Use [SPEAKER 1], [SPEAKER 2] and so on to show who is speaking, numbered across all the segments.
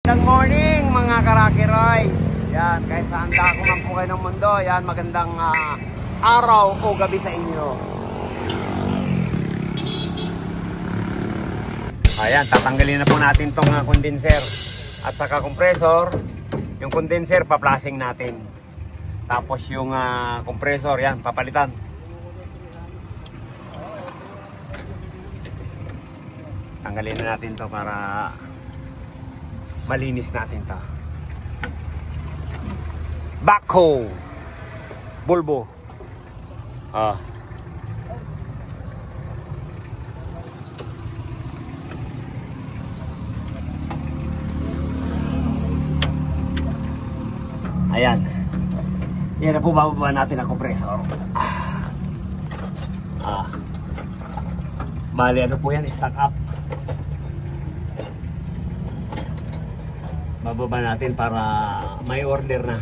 [SPEAKER 1] Good morning mga Karaki Roys. Yan, kahit saan dako man po kayo ng mundo, yan, magandang araw o gabi sa inyo. Ayan, tatanggalin na po natin tong condenser at saka compressor. Yung condenser pa-flashing natin. Tapos yung compressor, yan, papalitan. Tanggalin na natin to para malinis natin to. Backhoe Volvo. Ayan. Yan na po, bababa natin ang compressor. Bali, ano po yan? Stack up. Bababa natin para may order na.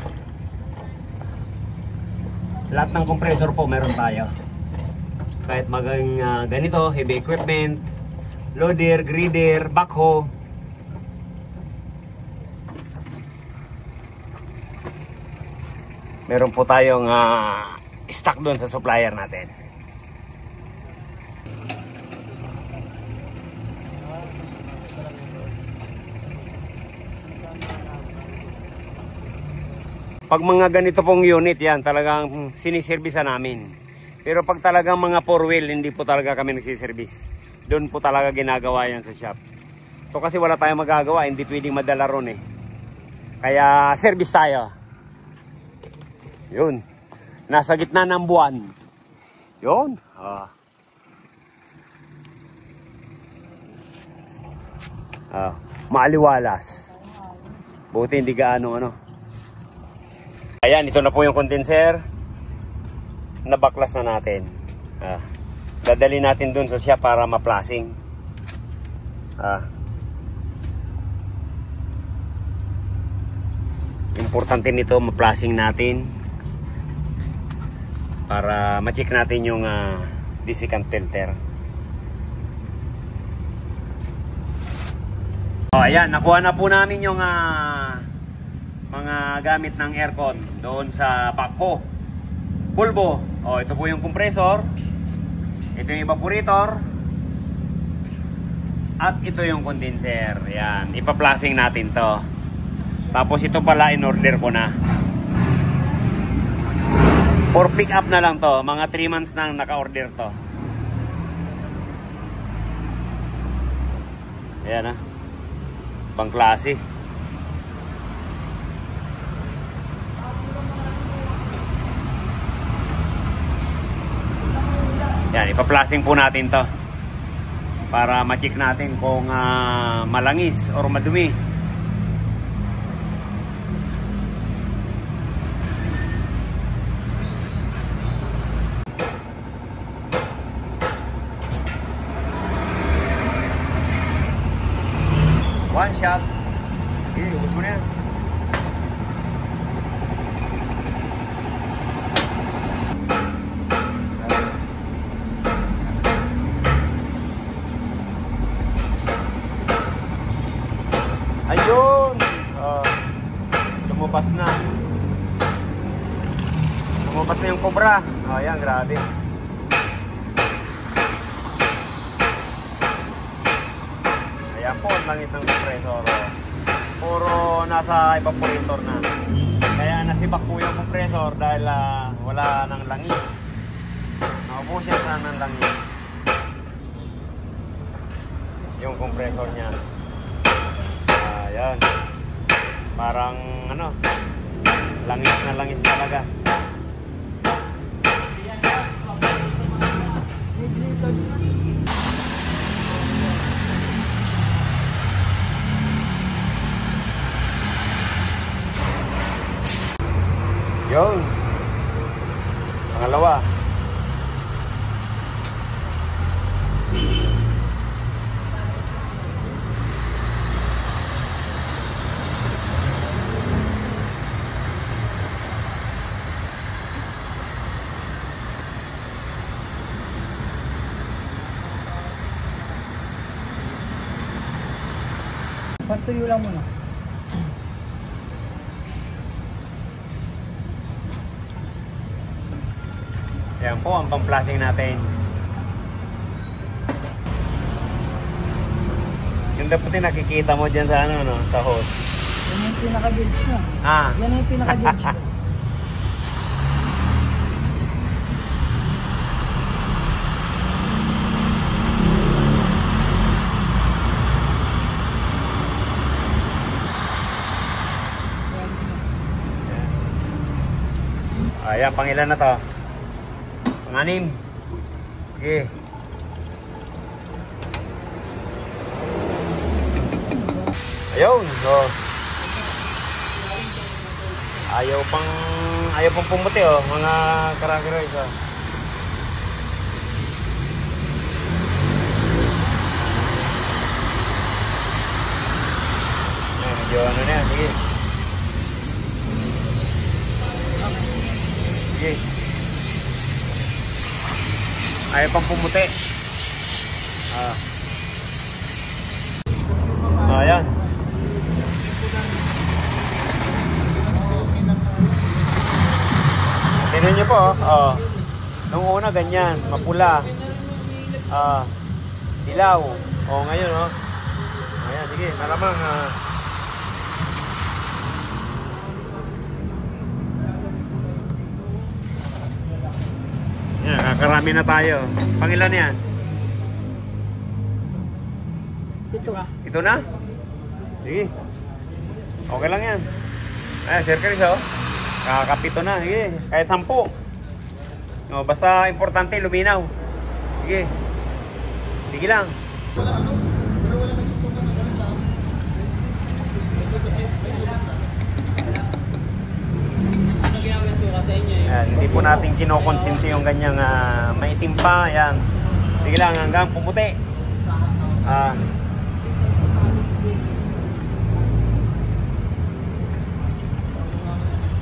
[SPEAKER 1] Lahat ng compressor po meron tayo. Kahit magang ganito, heavy equipment, loader, grader, backhoe. Meron po tayong stock doon sa supplier natin. Pag mga ganito pong unit, yan, talagang siniservisa namin. Pero pag talagang mga 4-wheel, hindi po talaga kami nagsiservis. Doon po talaga ginagawa yan sa shop. So kasi wala tayong magagawa, hindi pwedeng madala ron eh. Kaya service tayo. Yun. Nasa gitna ng buwan. Yun. Maaliwalas. Buti hindi gaano ano. Ayan, ito na po yung condenser. Nabaklas na natin. Dadali natin dun sa siya para ma-flashing. Importante nito, ma-flashing natin para ma-check natin yung desiccant filter. Ayan, nakuha na po namin yung mga gamit ng aircon doon sa backhoe Volvo. Ito po yung compressor, ito yung evaporator, at ito yung condenser. Yan, ipa-flashing natin to. Tapos ito pala in order ko na for pick up na lang to. Mga 3 months nang naka-order to. Ayan bang klase. Yan, ipa-flashing po natin to para ma-check natin kung malangis or madumi. One shot. Okay, ubos mo na yan. Ayun! Lumabas na. Lumabas na yung cobra. Ayan, grabe. Ayan po, lang isang compressor. Puro nasa evaporator na. Kaya nasibak po yung compressor dahil wala nang langis. Naubos yan na ng langis yung compressor niya. Ayan. Parang ano, langis na langis talaga. Yun. Pangalawa.
[SPEAKER 2] Patuyo lang muna.
[SPEAKER 1] Yan po ang pang-flashing natin. Yung dapat nakikita mo dyan sa ano, no? Sa hose.
[SPEAKER 2] Yan yung pinaka-gauge na.
[SPEAKER 1] Ah.
[SPEAKER 2] Yan yung pinaka-gauge na.
[SPEAKER 1] Ayan, pangilan na to? Pang-anim. Okay. Ayun, so. Ayaw pang pumuti, oh, mga karakiroys, oh. Ayan, medyo ano na yan, sige. Sige. Ayaw pang pumuti. Ayan. Tingnan nyo po, oh. Nung una ganyan, mapula. Dilaw. Oh, ngayon, oh. Ayan, sige, malamang, yan, kakarami na tayo. Pangilan yan? Ito na? Sige. Okay lang yan. Ayan, Sir Chris, oh. Kakapito na. Sige, kahit 10. No, basta importante, luminaw. Sige. Sige lang. Ayan, hindi po natin kinokonsinti yung ganyang maitim pa. Ayan. Sige lang, hanggang pumuti.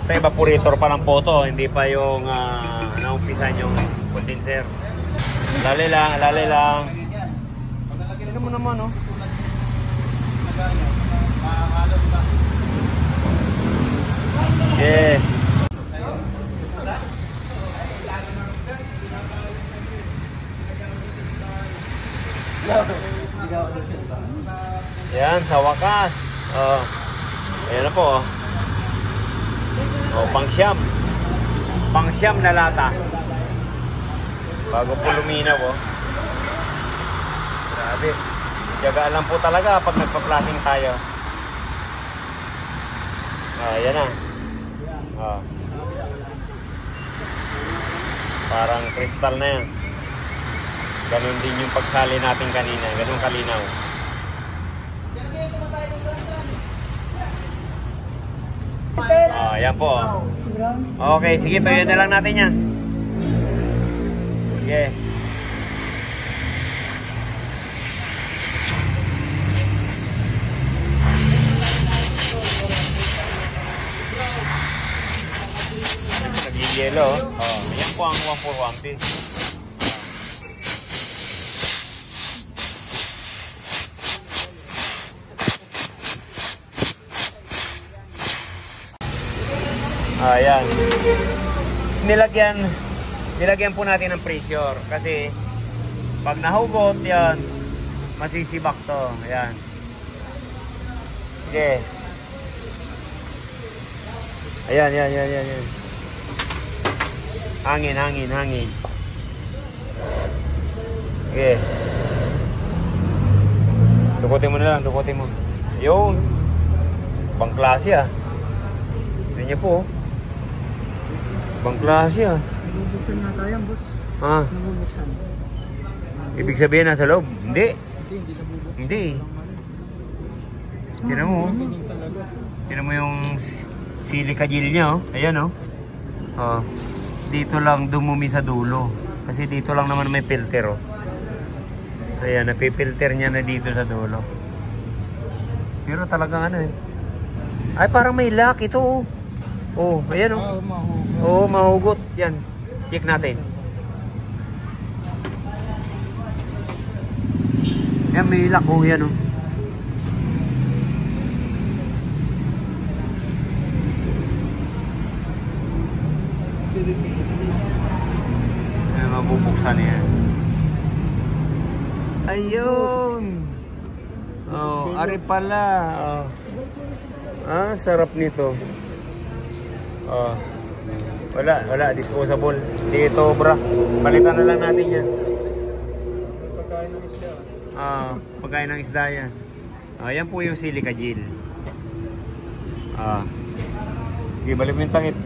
[SPEAKER 1] Sa evaporator pa ng photo, hindi pa yung naumpisan yung condenser. Alali lang, alali lang. Tignan mo naman, oh. Yeah. Yan, sa wakas. Ayan na po, oh. Oh, pang-siyam. Pang-siyam na lata. Bago po luminaw, oh. Grabe. Tiyagaan lang po talaga pag nagpa-flashing tayo. Ayan na. Parang kristal na yan. Ganon din yung pagsali natin kanina. Ganon kalinaw. Ayan po. Okay, sige, tuyo na lang natin yan. Sige. Nag-yellow. Ayan po ang 141 piece. Ayan. Nilagyan po natin ng pressure kasi pag nahugot yan, masisibak to. Ayan. Sige. Ayan. Hangin. Sige. Dukutin mo na lang, dukutin mo. Yun. Pang klase, ah. Tignan niyo po. Ibang klase, ah.
[SPEAKER 2] Nabubuksan nga tayo, boss. Nabubuksan.
[SPEAKER 1] Ibig sabihin nasa loob? Hindi.
[SPEAKER 2] Hindi sa bubuksan.
[SPEAKER 1] Hindi. Tignan mo. Tignan mo yung silica gel niya, oh. Ayan, oh. Dito lang dumumi sa dulo. Kasi dito lang naman may filter, oh. So, ayan, napipilter niya na dito sa dulo. Pero talagang ano, eh. Ay, parang may lock ito, oh. Oh, ayan, oh. Oo, mahugot. Yan. Check natin. Yan, may lock, oh. Yan, oh. Ayun. Oh, ari pala. Oh. Ah, sarap nito. Oh. Wala, disposable. Dito, bra. Palitan na lang natin yan.
[SPEAKER 2] Pagkain ng isda.
[SPEAKER 1] Ah, pagkain ng isda yan. Ah, yan po yung silica gel. Ah. Sige, balik mo yung takip.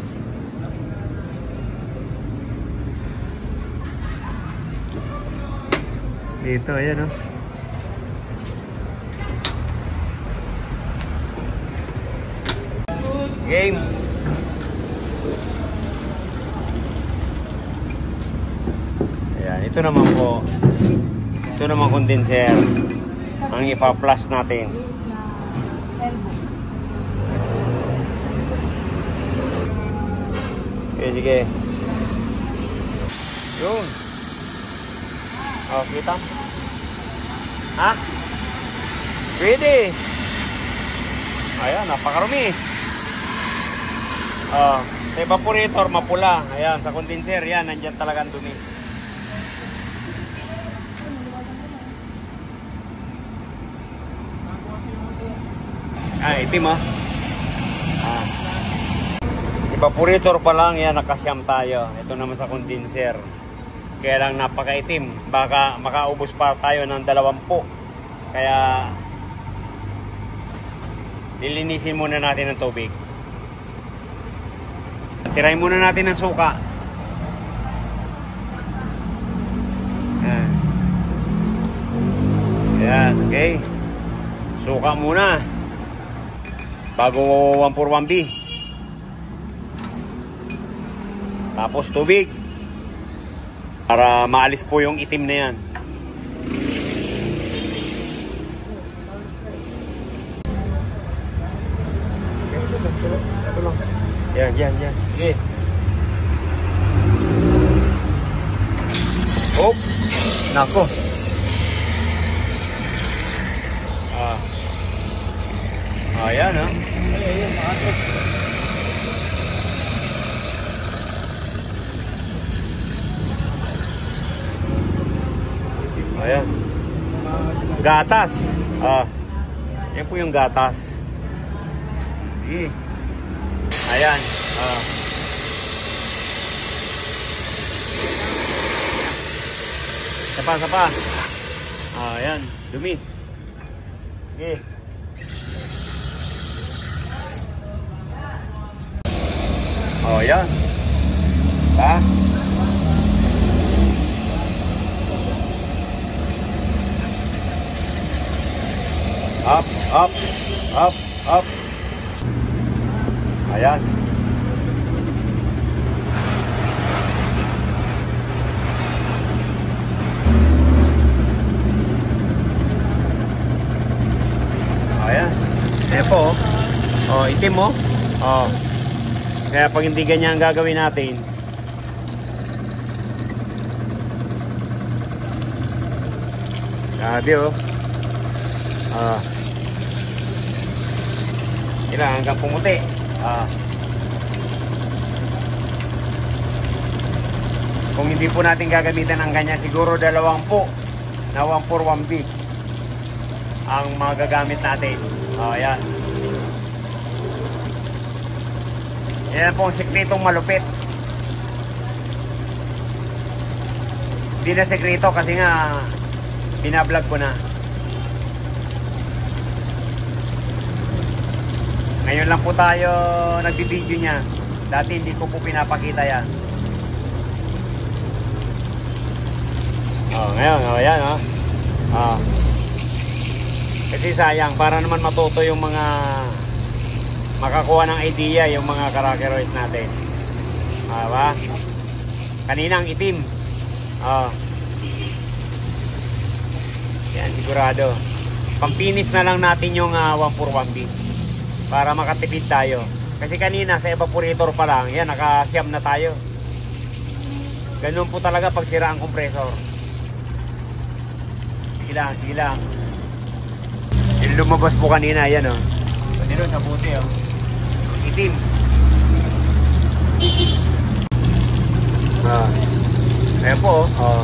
[SPEAKER 1] Dito, ayan oh. Game. Ayan, ito naman po. Ito naman condenser. Ang ipa-flush natin. Okay, sige. Yun. Oh, kita? Ha? Pwede. Ayan, napakarumi. Oh, sa evaporator, mapula. Ayan, sa condenser, yan, nandyan talaga ang dumi. Ah, itim oh. Ah. Evaporator pa lang, yan, nakasyam tayo. Ito naman sa condenser. Kaya lang napakaitim. Baka makaubos pa tayo ng 20. Kaya lilinisin muna natin ng tubig. Tirahin muna natin ng suka. Ayan, okay. Suka muna. Bago 141B. Tapos tubig. Para maalis po yung itim na yan. Yan. Okay. Oh, nako. Ayan ha.
[SPEAKER 2] Ayun, makakot.
[SPEAKER 1] Ayan. Gatas. Yan po yung gatas. Ayan. Sapa. Ayan. Dumi. Okay. Oh, yan. Ha? Up. Ayan. Ayan. Ayan po. Oh, itim mo. Oh. Kaya pag hindi ganyan ang gagawin natin, grabe oh. Kailangan hanggang pumuti. Kung hindi po natin gagamitan ng ganyan, siguro 20 na 141B ang magagamit natin. Ayan. Yan po ang sekretong malupit. Hindi na sekreto kasi nga binablog ko na. Ngayon lang po tayo nagbibideo niya. Dati hindi ko po pinapakita yan. Ngayon, yan kasi sayang, para naman matuto yung mga makakuha ng idea yung mga karakeroids natin. Diba? Kanina ang itim. Yan, sigurado. Pampinis na lang natin yung 141B para makatipid tayo. Kasi kanina sa evaporator pa lang, yan, nakasyam na tayo. Ganun po talaga pag sira ang compressor. Sige lang. Yung lumabas po kanina, yan oh. Pwede doon sa buti oh. Itim. Ayan po oh.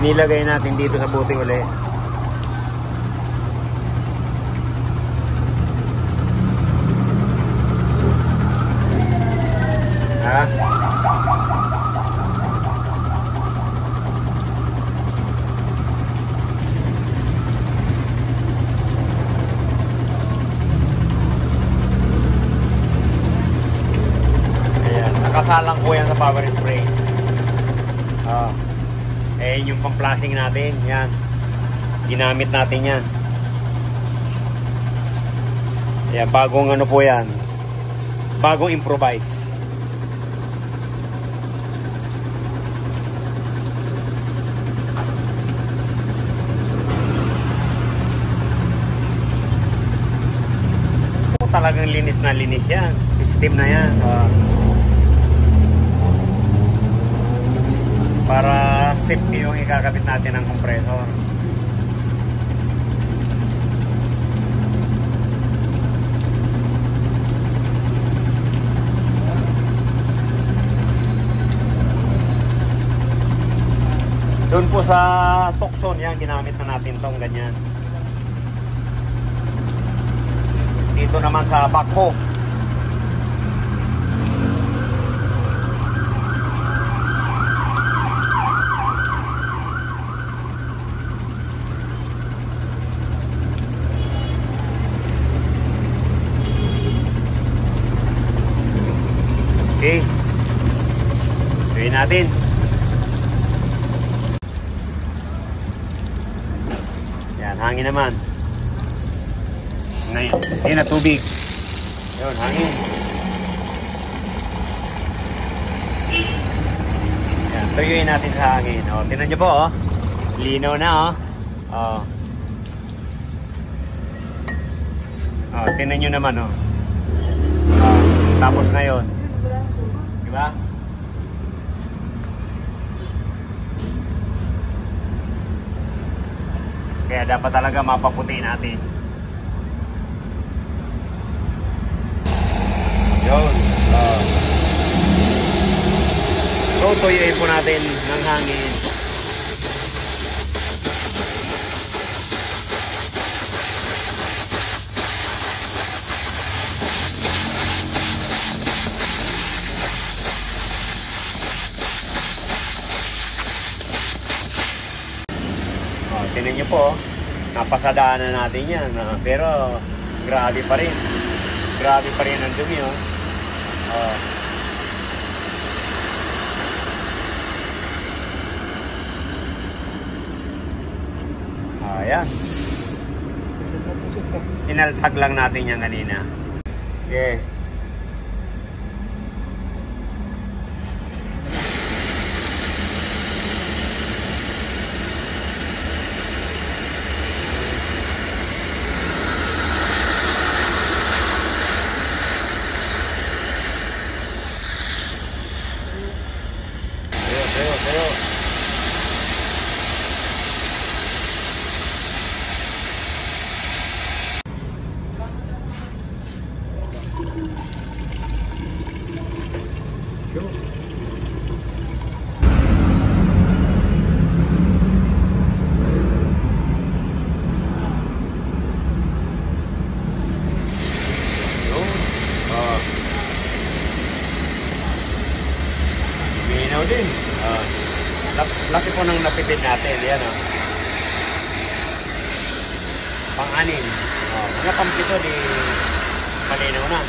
[SPEAKER 1] nilagay natin dito sa buti ulit. Ha? Nakasalang po yan sa power spray. Yung pang-flashing natin. Yan. Ginamit natin yan. Yan. Bagong ano po yan. Bagong improvise. Talagang linis na linis yan. System na yan. Para safety yung ikakabit natin ng compressor. Doon po sa Tucson yan, ginamit na natin tong ganyan. Dito naman sa backhoe. Okay. Gawin natin. Yan, hangin naman. Ngayon, ayun na tubig. Yun, hangin. Yan, tuyuin natin sa hangin. O, tingnan nyo po, oh. Linaw na, oh. O. O, tingnan nyo naman, oh. O, tapos ngayon. Diba? Kaya dapat talaga mapaputi natin. Yun. So, tuyuin po natin ng hangin. Tingnan nyo po, napasadaan na natin yan. Pero, grabe pa rin. Grabe pa rin ang dumi, oh. Ayan. Inaltag lang natin yan kanina. Okay. Tayo. Minaw din. Laki po ng napitin natin. Yan, oh. Pang-anin. Mga pampito di malinaw na.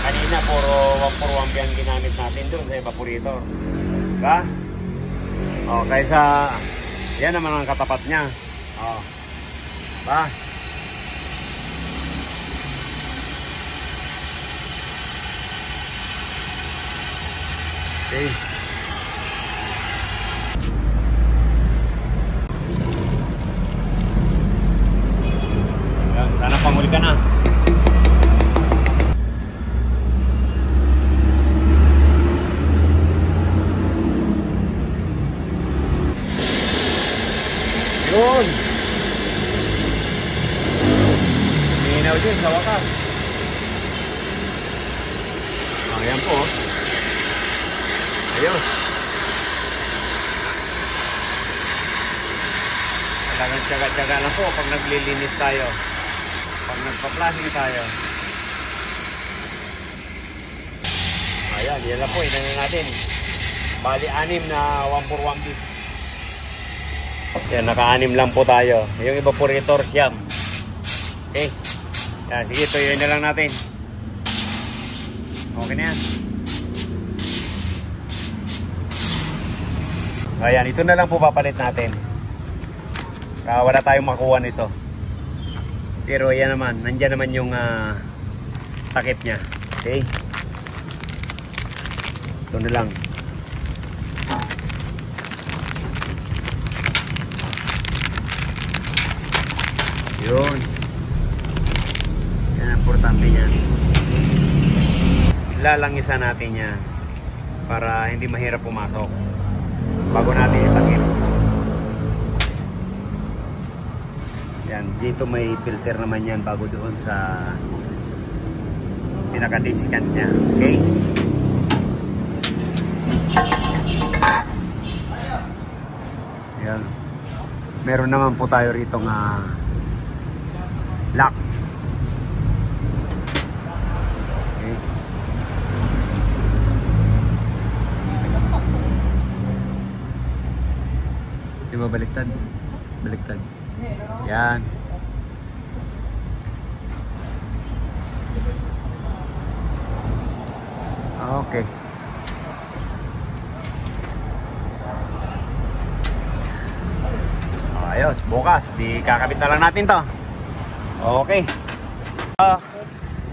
[SPEAKER 1] Kanina puro ambiang ginamit natin doon sa evaporator. Diba? Kaysa yan naman ang katapat niya. Diba? Okay. Sana panghuli ka na. Yun. Minaw din sa wakas. Ayan po. Ayos. Talagang tiyaga-tiyaga lang po pag naglilinis tayo. Pag nagpa-flashing tayo. Ayan, yan lang po. Inanin natin. Bali, 6 na 141 beef. Yan, naka-6 lang po tayo. Yung evaporator siyam. Okay. Yan, sige, tuyuin na lang natin. Okay na yan. Ayan, ito na lang po papalit natin. Wala tayong makuha nito. Pero yan naman, nandyan naman yung takip niya. Okay. Ito na lang. Yun. Yan ang importante niyan. Lalangisa natin yan para hindi mahirap pumasok bago natin itakip. Yan, dito may filter naman yan bago doon sa pinaka-desiccant niya. Okay? Yan. Meron naman po tayo rito nga lock. Okay. Di ba baliktad? Baliktad. Yan. Okay. Ayos, bukas di kakabit na lang natin to. Okay.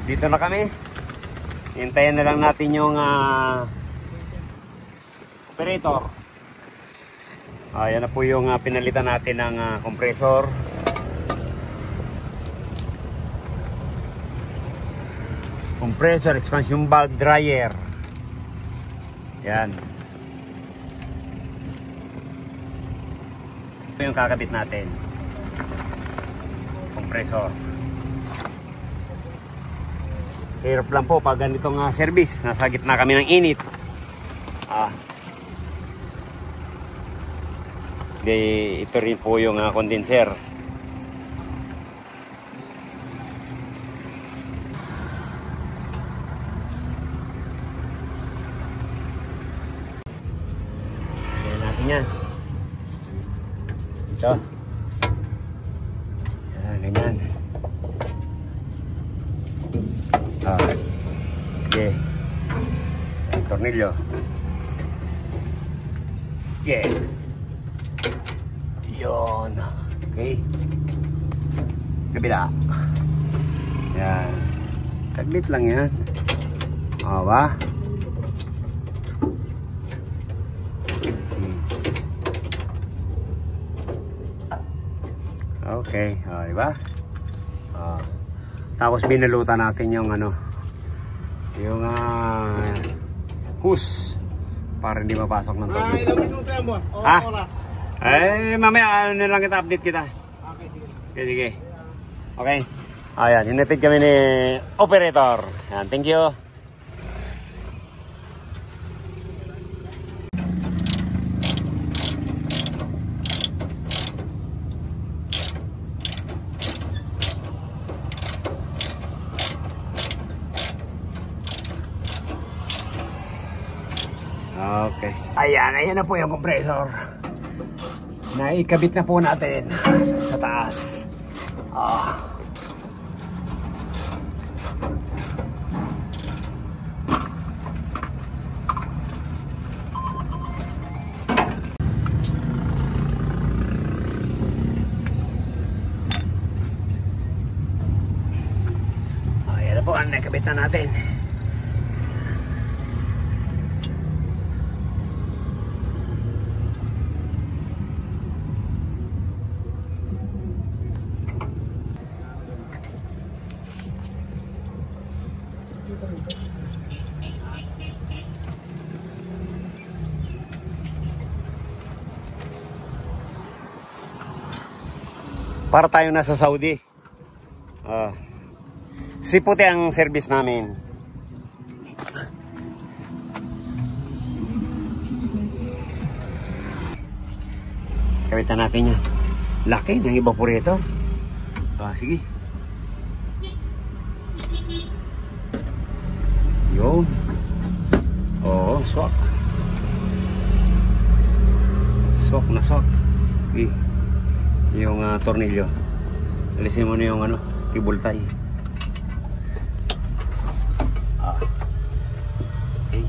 [SPEAKER 1] Dito na kami. Hintayin na lang natin yung operator. Ayan na po yung pinalitan natin ng compressor. Compressor, expansion valve, dryer. Yan. Ito yung kakabit natin. Compressor. Hirap lang po pag ganitong service. Nasa gitna kami ng init. Ito rin po yung condenser. Ayan natin yan. Ito. Ayan, ganyan. Okay. Tornilyo. Okay. Yun. Okay. Kabila. Yan. Saglit lang yan. O ba? Okay. O, diba? O. Tapos binalutan natin yung yung hose para hindi mapasok ng tubig.
[SPEAKER 2] Ilang minuto yan, boss? O oras?
[SPEAKER 1] Mamaya na lang kita update kita.
[SPEAKER 2] Okay, sige.
[SPEAKER 1] Okay, sige. Okay. Ayan, hinatid kami ni operator. Ayan, thank you. Okay. Ayan na po yung compressor. Naikabit na po natin sa taas. Ayan na po ang naikabit na natin. Para tayong nasa Saudi. Si puti ang service namin. Kapitan natin yan. Laki ng evaporator. Sige. Yun. Oo, swak. Swak na swak. Okay. Yung tornilyo. Alisin mo na yung kibultay. Okay.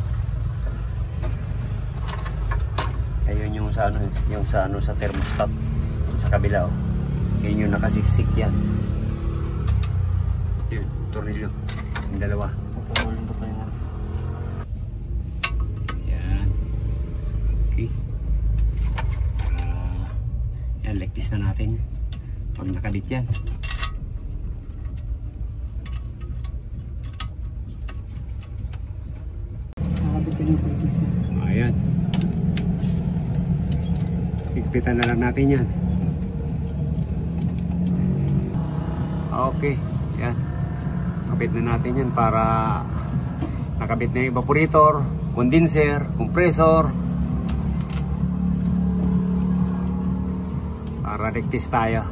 [SPEAKER 1] Ayun yung sa thermostat sa kabila. Yun yung nakasiksik yan. Yun, tornilyo. Yung dalawa. Yan. Okay. Yan, lektis na natin. Pag nakabit yan. Ayan. Higpitan na lang natin yan. Okay. Yan. Nakabit na natin yan para nakabit na yung evaporator, condenser, compressor. Para rektis tayo.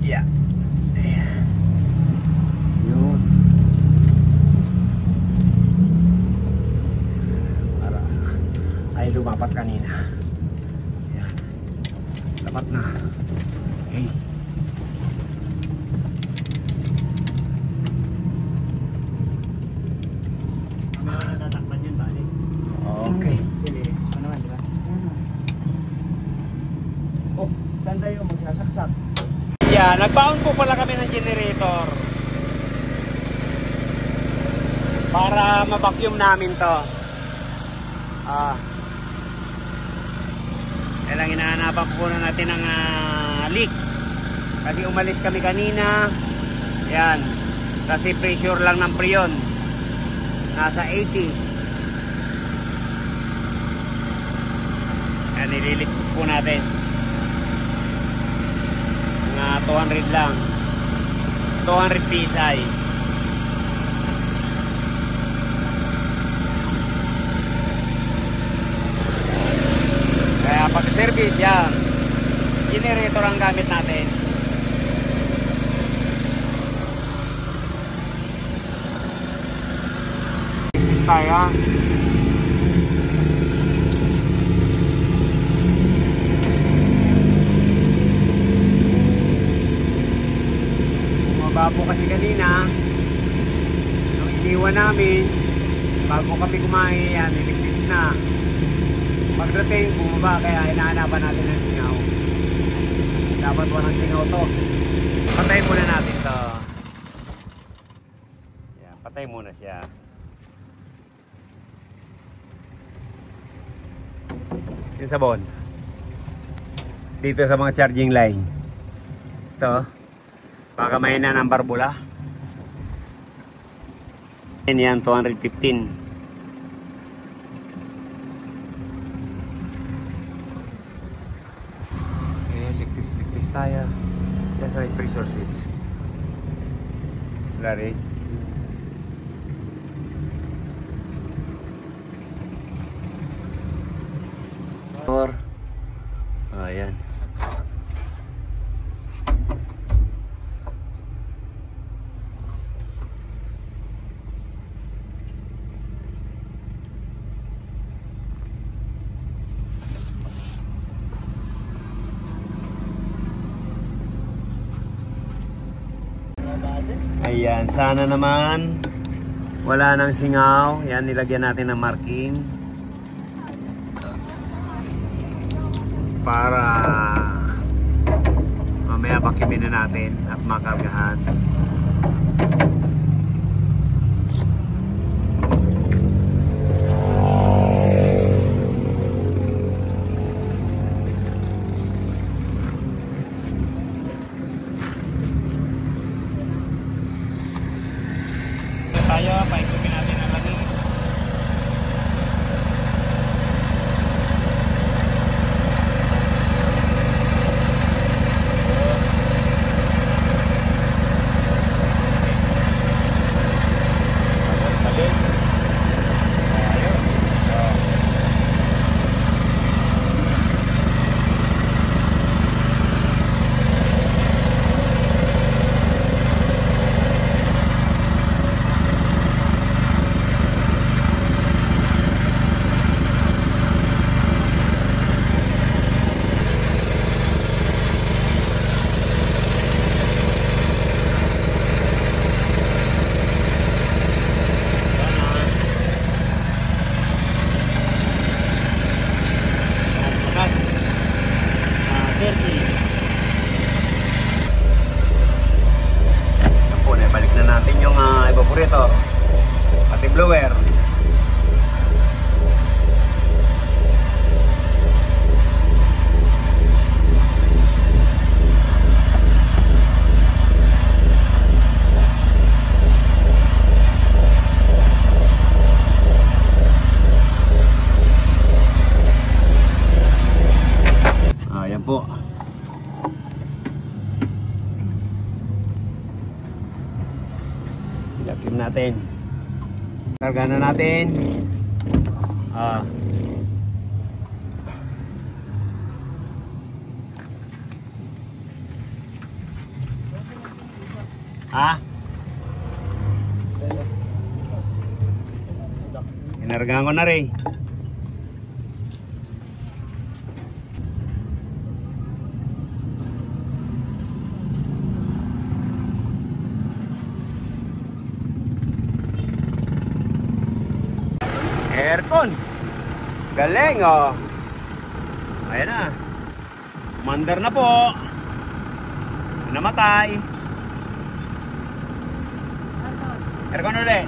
[SPEAKER 1] Yeah. Yun. Para ay lumapat kanina. Yan. Lapat na. Okay.
[SPEAKER 2] Natatakpan yun, balik.
[SPEAKER 1] Okay.
[SPEAKER 2] Sige, ano naman, di ba? Oh, saan tayo magsasaksak?
[SPEAKER 1] Yeah, nagbaon po pala kami ng generator para ma-vacuum namin to. Kailang hinahanapan po na natin ng leak kasi umalis kami kanina. Yan, kasi pressure lang ng preyon nasa 80. Yan, nililigtas po natin. 200 lang. 200 PSI. Kaya pag service yan, generator ang gamit natin. Service tayo. Babo kasi kanina nung iniwan namin bago kami kumain, yan, niligtis na. Pagdating, bumaba, kaya hinahanapan natin ng singaw. Dapat walang singaw to. Patayin muna natin to. Yan, patay muna siya. Yung sabon dito sa mga charging line. Ito, baka may na ng barbula. Yan, 215. Ligpis tayo. Yan sa may pressure switch. Lari. Ayan. Ayan, sana naman wala nang singaw. Yan, nilagyan natin ng marking para mamaya vacuumin na natin at makargahan. Tayo, paikupin natin ang langis. blower. Ayan po. Ilagyan natin. Karga na natin. Inargahan ko na rin. Aircon. Galing, oh. Ayan na. Mandar na po. Namatay. Aircon ulit.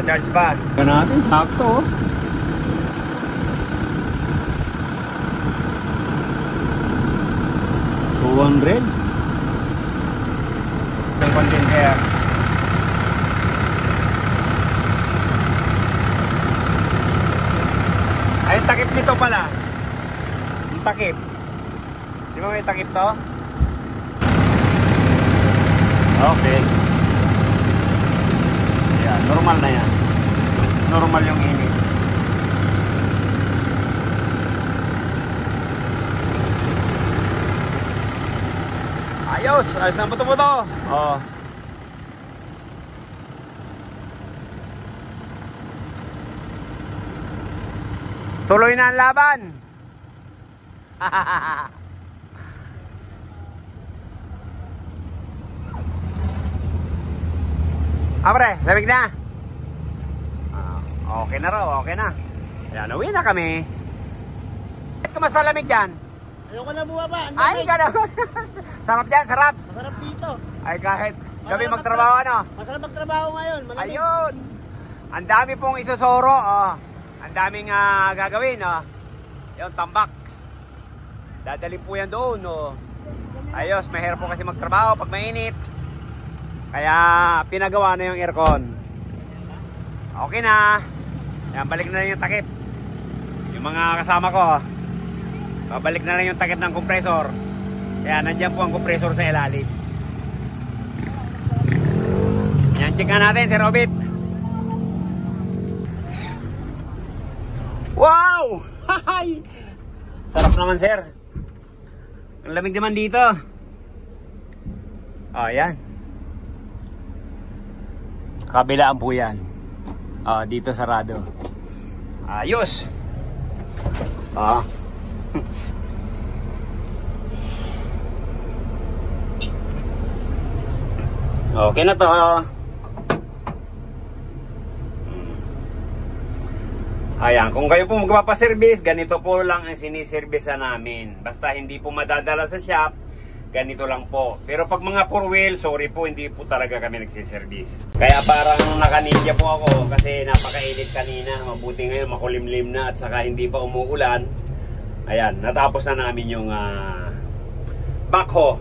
[SPEAKER 1] Charge pa. Ito natin, sakto. 200. Yung condenser. Ay, yung takip nito pala. Yung takip. Di ba may takip to? Okay. Yan, normal na yan. Normal yung init. Ayos! Ayos na buto-buto! Oh. Tuloy na ang laban! Apre, lamig na. Okay na raw, okay na. Yan, uwi na kami. Bakit ka masalamig dyan?
[SPEAKER 2] Ayoko na bumaba.
[SPEAKER 1] Ay, gano'n. Sarap dyan, sarap.
[SPEAKER 2] Masarap dito.
[SPEAKER 1] Ay, kahit gabi magtrabaho, ano?
[SPEAKER 2] Masarap magtrabaho ngayon. Malamig.
[SPEAKER 1] Ayun. Ang dami pong isusoro. Oh. Ang daming gagawin. Oh. Yung tambak. Dadalhin po yan doon. Oh. Ayos, mahirap po kasi magtrabaho pag mainit. Kaya pinagawa na yung aircon. Okay na. Yan, balik na lang yung takip. Yung mga kasama ko, babalik na lang yung takip ng compressor. Kaya nandyan po ang compressor sa ilalim. Yan, check nga natin, Sir Robit. Wow! Hay! Sarap naman, sir. Ang lamig naman dito. Ayan. Kabilaan po yan. Dito sarado. Ayos. Okay na to. Ayan, kung kayo po magpapaservice, ganito po lang ang siniservisa namin. Basta hindi po madadala sa shop, ganito lang po. Pero pag mga 4-wheel, sorry po, hindi po talaga kami nagsiservice. Kaya parang nakaninja po ako kasi napakainit kanina. Mabuti ngayon, makulimlim na at saka hindi pa umuulan. Ayan, natapos na namin yung backhoe.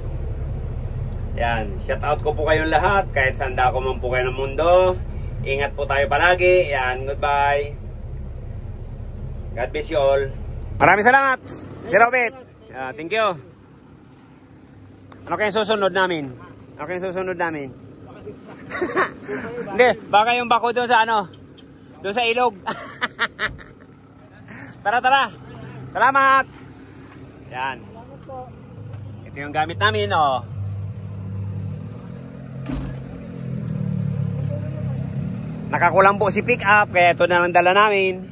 [SPEAKER 1] Ayan, shout out ko po kayong lahat. Kahit saan dako man po kayo ng mundo. Ingat po tayo palagi. Ayan, goodbye. God bless you all. Maraming salamat, Sir Robert. Thank you. Ano kayong susunod namin? Ano kayong susunod namin? Hindi, baka yung bako doon sa ano? Doon sa ilog. Tara, tara. Salamat. Yan. Ito yung gamit namin, oh. Nakakulang po si pick up, kaya ito na lang dala namin.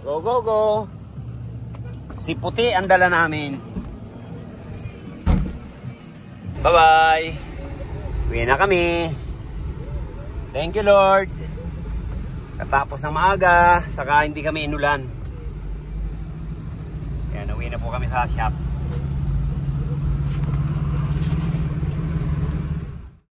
[SPEAKER 1] Go, go, go. Si puti ang dala namin. Bye-bye. Uwi na kami. Thank you, Lord. Katapos na maaga, saka hindi kami inulan. Kaya uwi na po kami sa shop.